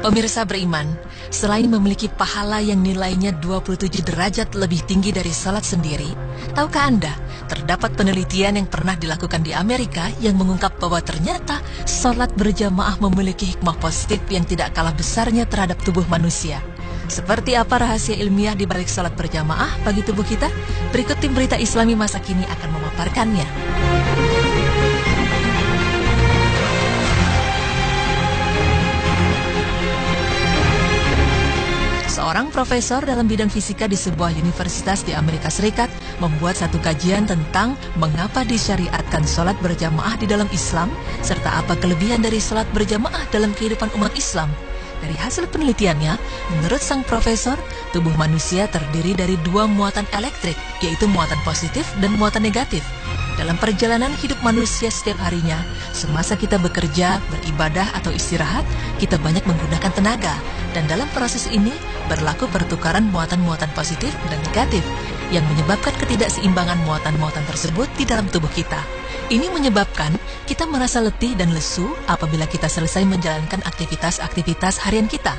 Pemirsa beriman, selain memiliki pahala yang nilainya 27 derajat lebih tinggi dari salat sendiri, tahukah Anda, terdapat penelitian yang pernah dilakukan di Amerika yang mengungkap bahwa ternyata salat berjamaah memiliki hikmah positif yang tidak kalah besarnya terhadap tubuh manusia. Seperti apa rahasia ilmiah di balik salat berjamaah bagi tubuh kita? Berikut tim berita Islami masa kini akan memaparkannya. Seorang profesor dalam bidang fisika di sebuah universitas di Amerika Serikat membuat satu kajian tentang mengapa disyariatkan sholat berjamaah di dalam Islam, serta apa kelebihan dari sholat berjamaah dalam kehidupan umat Islam. Dari hasil penelitiannya, menurut sang profesor, tubuh manusia terdiri dari dua muatan elektrik, yaitu muatan positif dan muatan negatif. Dalam perjalanan hidup manusia setiap harinya, semasa kita bekerja, beribadah, atau istirahat, kita banyak menggunakan tenaga. Dan dalam proses ini, berlaku pertukaran muatan-muatan positif dan negatif, yang menyebabkan ketidakseimbangan muatan-muatan tersebut di dalam tubuh kita. Ini menyebabkan kita merasa letih dan lesu apabila kita selesai menjalankan aktivitas-aktivitas harian kita.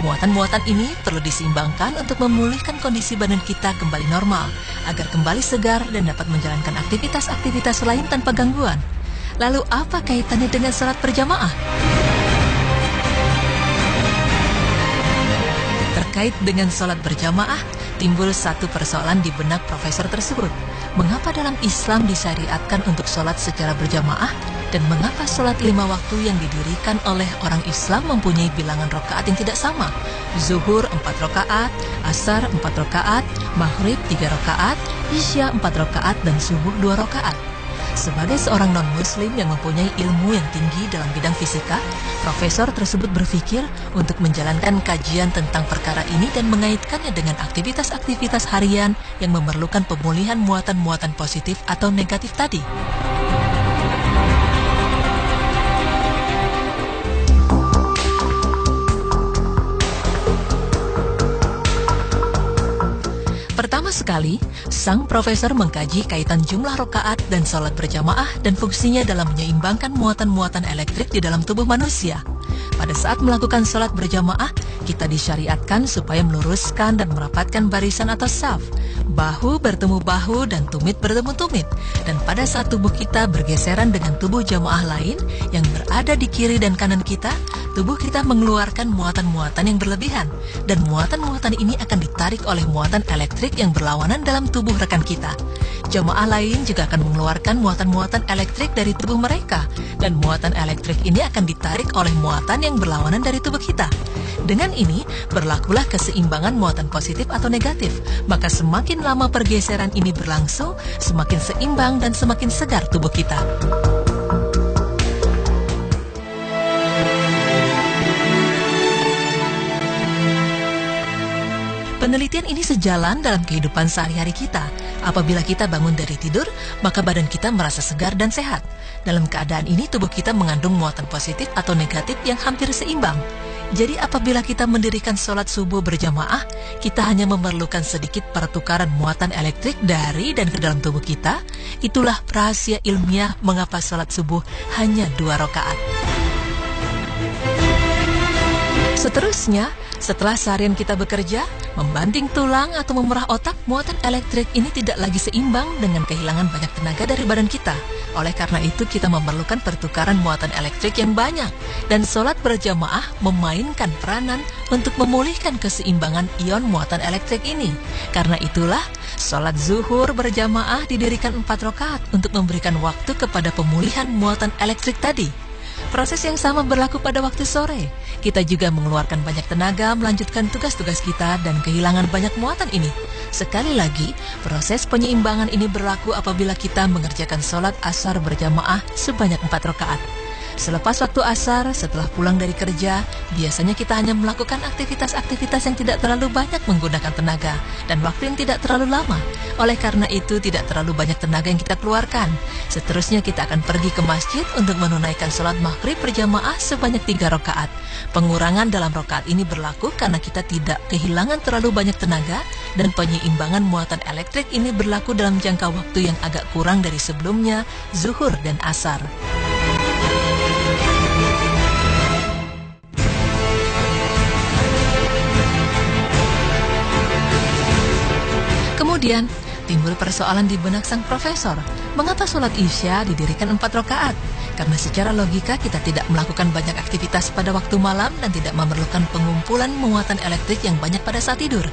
Muatan-muatan ini perlu diseimbangkan untuk memulihkan kondisi badan kita kembali normal, agar kembali segar dan dapat menjalankan aktivitas-aktivitas lain tanpa gangguan. Lalu apa kaitannya dengan salat berjamaah? Terkait dengan salat berjamaah, timbul satu persoalan di benak profesor tersebut. Mengapa dalam Islam disyariatkan untuk salat secara berjamaah? Dan mengapa salat 5 waktu yang didirikan oleh orang Islam mempunyai bilangan rakaat yang tidak sama? Zuhur 4 rakaat, Asar 4 rakaat, Maghrib 3 rakaat, Isya 4 rakaat, dan Subuh 2 rakaat. Sebagai seorang non-muslim yang mempunyai ilmu yang tinggi dalam bidang fisika, profesor tersebut berpikir untuk menjalankan kajian tentang perkara ini dan mengaitkannya dengan aktivitas-aktivitas harian yang memerlukan pemulihan muatan-muatan positif atau negatif tadi. Pertama sekali, sang profesor mengkaji kaitan jumlah rakaat dan salat berjamaah dan fungsinya dalam menyeimbangkan muatan-muatan elektrik di dalam tubuh manusia. Pada saat melakukan salat berjamaah, kita disyariatkan supaya meluruskan dan merapatkan barisan atau saf. Bahu bertemu bahu dan tumit bertemu tumit. Dan pada saat tubuh kita bergeseran dengan tubuh jamaah lain yang berada di kiri dan kanan kita, tubuh kita mengeluarkan muatan-muatan yang berlebihan. Dan muatan-muatan ini akan ditarik oleh muatan elektrik yang berlawanan dalam tubuh rekan kita. Jamaah lain juga akan mengeluarkan muatan-muatan elektrik dari tubuh mereka. Dan muatan elektrik ini akan ditarik oleh muatan yang berlawanan dari tubuh kita. Dengan ini, berlakulah keseimbangan muatan positif atau negatif. Maka semakin lama pergeseran ini berlangsung, semakin seimbang dan semakin segar tubuh kita. Penelitian ini sejalan dalam kehidupan sehari-hari kita. Apabila kita bangun dari tidur, maka badan kita merasa segar dan sehat. Dalam keadaan ini, tubuh kita mengandung muatan positif atau negatif yang hampir seimbang. Jadi apabila kita mendirikan sholat subuh berjamaah, kita hanya memerlukan sedikit pertukaran muatan elektrik dari dan ke dalam tubuh kita. Itulah rahasia ilmiah mengapa sholat subuh hanya 2 rakaat. Seterusnya, setelah seharian kita bekerja, membanting tulang atau memerah otak, muatan elektrik ini tidak lagi seimbang dengan kehilangan banyak tenaga dari badan kita. Oleh karena itu, kita memerlukan pertukaran muatan elektrik yang banyak. Dan sholat berjamaah memainkan peranan untuk memulihkan keseimbangan ion muatan elektrik ini. Karena itulah, sholat zuhur berjamaah didirikan 4 rakaat untuk memberikan waktu kepada pemulihan muatan elektrik tadi. Proses yang sama berlaku pada waktu sore. Kita juga mengeluarkan banyak tenaga melanjutkan tugas-tugas kita dan kehilangan banyak muatan ini. Sekali lagi, proses penyeimbangan ini berlaku apabila kita mengerjakan sholat asar berjamaah sebanyak 4 rakaat. Selepas waktu asar, setelah pulang dari kerja, biasanya kita hanya melakukan aktivitas-aktivitas yang tidak terlalu banyak menggunakan tenaga dan waktu yang tidak terlalu lama. Oleh karena itu, tidak terlalu banyak tenaga yang kita keluarkan. Seterusnya kita akan pergi ke masjid untuk menunaikan sholat maghrib berjamaah sebanyak 3 rakaat. Pengurangan dalam rakaat ini berlaku karena kita tidak kehilangan terlalu banyak tenaga dan penyeimbangan muatan elektrik ini berlaku dalam jangka waktu yang agak kurang dari sebelumnya, zuhur dan asar. Kemudian, timbul persoalan di benak sang profesor. Mengapa sholat Isya didirikan 4 rakaat? Karena secara logika kita tidak melakukan banyak aktivitas pada waktu malam dan tidak memerlukan pengumpulan muatan elektrik yang banyak pada saat tidur.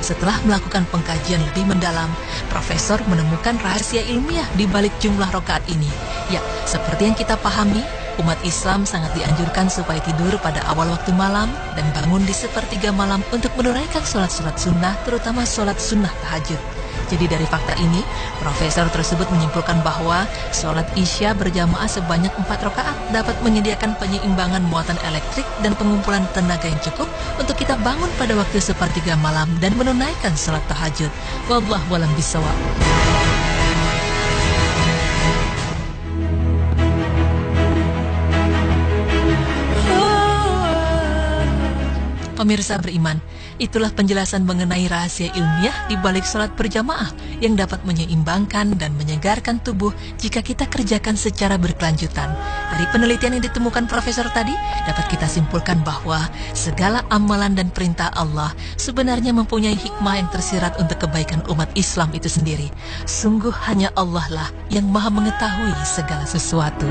Setelah melakukan pengkajian lebih mendalam, Profesor menemukan rahasia ilmiah di balik jumlah rakaat ini. Ya, seperti yang kita pahami, umat Islam sangat dianjurkan supaya tidur pada awal waktu malam dan bangun di sepertiga malam untuk menunaikan sholat-sholat sunnah, terutama sholat sunnah tahajud. Jadi dari fakta ini, profesor tersebut menyimpulkan bahwa sholat Isya berjamaah sebanyak 4 rakaat dapat menyediakan penyeimbangan muatan elektrik dan pengumpulan tenaga yang cukup untuk kita bangun pada waktu sepertiga malam dan menunaikan sholat tahajud. Wallahu a'lam bishawab. Pemirsa beriman, itulah penjelasan mengenai rahasia ilmiah di balik sholat berjamaah yang dapat menyeimbangkan dan menyegarkan tubuh jika kita kerjakan secara berkelanjutan. Dari penelitian yang ditemukan profesor tadi, dapat kita simpulkan bahwa segala amalan dan perintah Allah sebenarnya mempunyai hikmah yang tersirat untuk kebaikan umat Islam itu sendiri. Sungguh hanya Allah lah yang maha mengetahui segala sesuatu.